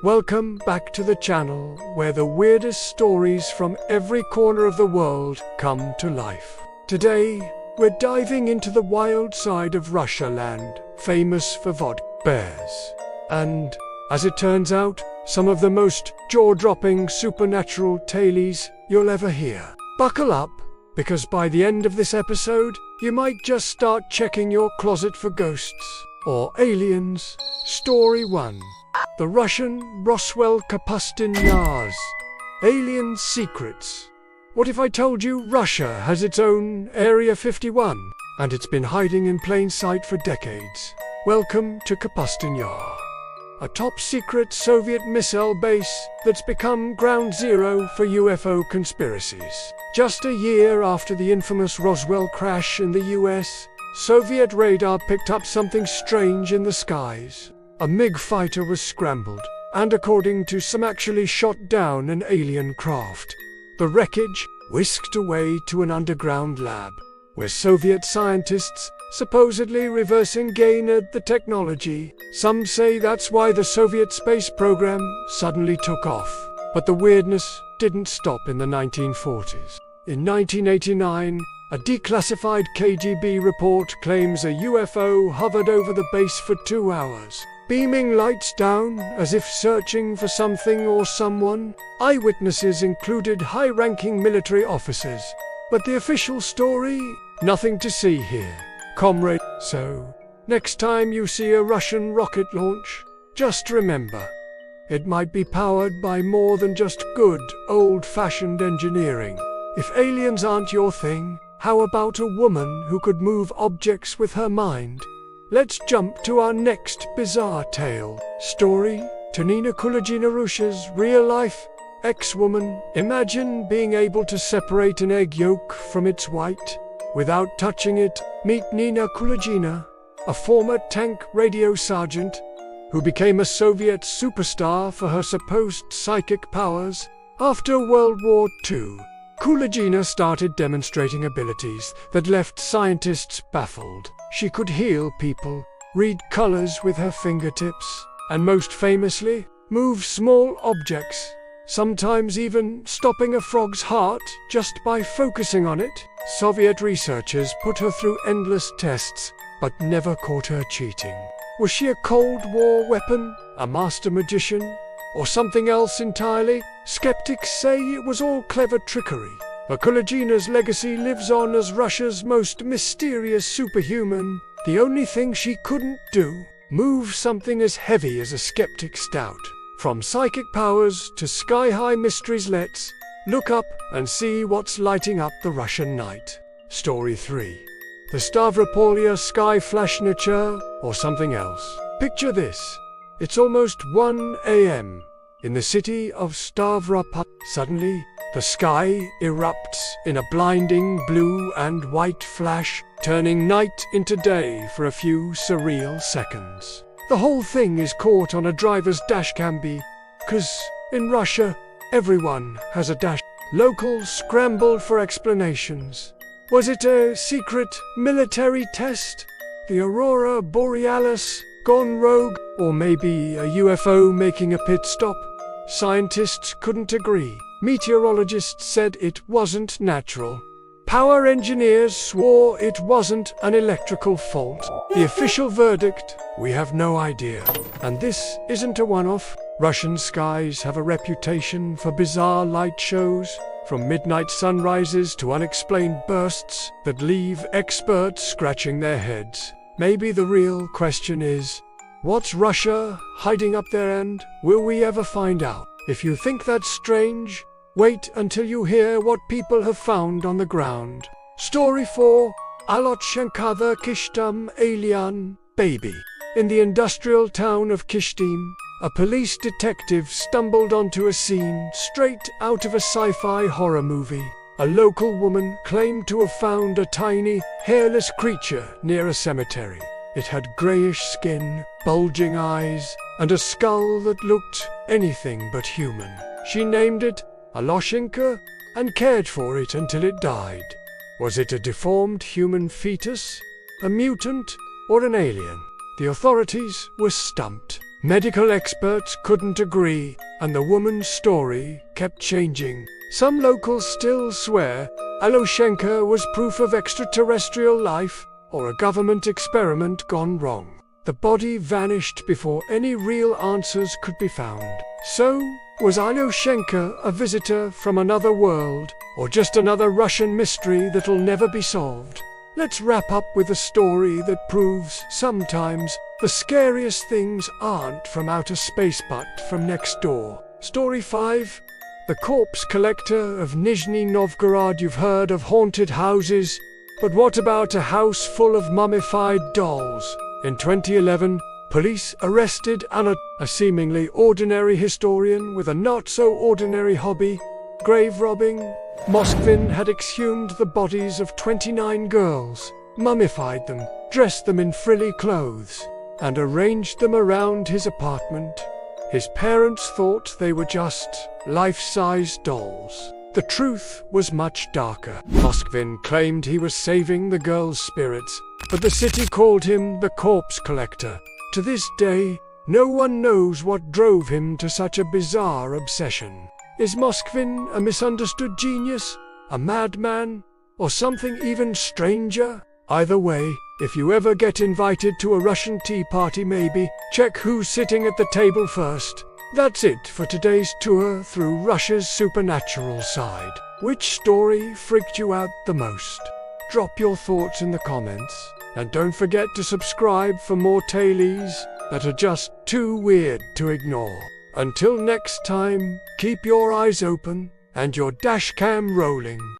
Welcome back to the channel where the weirdest stories from every corner of the world come to life. Today, we're diving into the wild side of Russia land, famous for vodka bears. And, as it turns out, some of the most jaw-dropping supernatural tales you'll ever hear. Buckle up, because by the end of this episode, you might just start checking your closet for ghosts or aliens. Story 1. The Russian Roswell Kapustin Yars. Alien Secrets. What if I told you Russia has its own Area 51, and it's been hiding in plain sight for decades? Welcome to Kapustin Yar, a top-secret Soviet missile base that's become ground zero for UFO conspiracies. Just a year after the infamous Roswell crash in the US, Soviet radar picked up something strange in the skies. A MiG fighter was scrambled, and according to some actually shot down an alien craft. The wreckage whisked away to an underground lab, where Soviet scientists supposedly reverse engineered the technology. Some say that's why the Soviet space program suddenly took off. But the weirdness didn't stop in the 1940s. In 1989, a declassified KGB report claims a UFO hovered over the base for 2 hours, beaming lights down as if searching for something or someone. Eyewitnesses included high-ranking military officers. But the official story? Nothing to see here, comrade. So, next time you see a Russian rocket launch, just remember, it might be powered by more than just good, old-fashioned engineering. If aliens aren't your thing, how about a woman who could move objects with her mind? Let's jump to our next bizarre tale. Story, Tonina Kulagina-Rusha's real-life ex-woman. Imagine being able to separate an egg yolk from its white without touching it. Meet Nina Kulagina, a former tank radio sergeant who became a Soviet superstar for her supposed psychic powers. After World War II, Kulagina started demonstrating abilities that left scientists baffled. She could heal people, read colors with her fingertips, and most famously, move small objects, sometimes even stopping a frog's heart just by focusing on it. Soviet researchers put her through endless tests, but never caught her cheating. Was she a Cold War weapon, a master magician, or something else entirely? Skeptics say it was all clever trickery. But Kulagina's legacy lives on as Russia's most mysterious superhuman. The only thing she couldn't do, move something as heavy as a skeptic's doubt. From psychic powers to sky-high mysteries, let's look up and see what's lighting up the Russian night. Story 3. The Stavropolya Sky Flash Nature, or something else. Picture this. It's almost 1 a.m. in the city of Stavropol. Suddenly, the sky erupts in a blinding blue and white flash, turning night into day for a few surreal seconds. The whole thing is caught on a driver's dashcam, 'cause in Russia, everyone has a dash. Locals scrambled for explanations. Was it a secret military test? The Aurora Borealis gone rogue? Or maybe a UFO making a pit stop? Scientists couldn't agree. Meteorologists said it wasn't natural. Power engineers swore it wasn't an electrical fault. The official verdict? We have no idea. And this isn't a one-off. Russian skies have a reputation for bizarre light shows, from midnight sunrises to unexplained bursts that leave experts scratching their heads. Maybe the real question is, what's Russia hiding up there, and will we ever find out? If you think that's strange, wait until you hear what people have found on the ground. Story 4. Alotshenkava Kishtim Alien Baby. In the industrial town of Kishtim, a police detective stumbled onto a scene straight out of a sci-fi horror movie. A local woman claimed to have found a tiny, hairless creature near a cemetery. It had grayish skin, bulging eyes, and a skull that looked anything but human. She named it Aloshenka and cared for it until it died. Was it a deformed human fetus, a mutant, or an alien? The authorities were stumped. Medical experts couldn't agree, and the woman's story kept changing. Some locals still swear Aloshenka was proof of extraterrestrial life or a government experiment gone wrong. The body vanished before any real answers could be found. So, was Aloshenka a visitor from another world, or just another Russian mystery that'll never be solved? Let's wrap up with a story that proves sometimes the scariest things aren't from outer space but from next door. Story 5. The Corpse Collector of Nizhny Novgorod. You've heard of haunted houses, but what about a house full of mummified dolls? In 2011, police arrested Anna, a seemingly ordinary historian with a not-so-ordinary hobby, grave robbing. Moskvin had exhumed the bodies of 29 girls, mummified them, dressed them in frilly clothes, and arranged them around his apartment. His parents thought they were just life-size dolls. The truth was much darker. Moskvin claimed he was saving the girls' spirits, but the city called him the Corpse Collector. To this day, no one knows what drove him to such a bizarre obsession. Is Moskvin a misunderstood genius, a madman, or something even stranger? Either way, if you ever get invited to a Russian tea party, maybe check who's sitting at the table first. That's it for today's tour through Russia's supernatural side. Which story freaked you out the most? Drop your thoughts in the comments, and don't forget to subscribe for more tailies that are just too weird to ignore. Until next time, keep your eyes open and your dashcam rolling.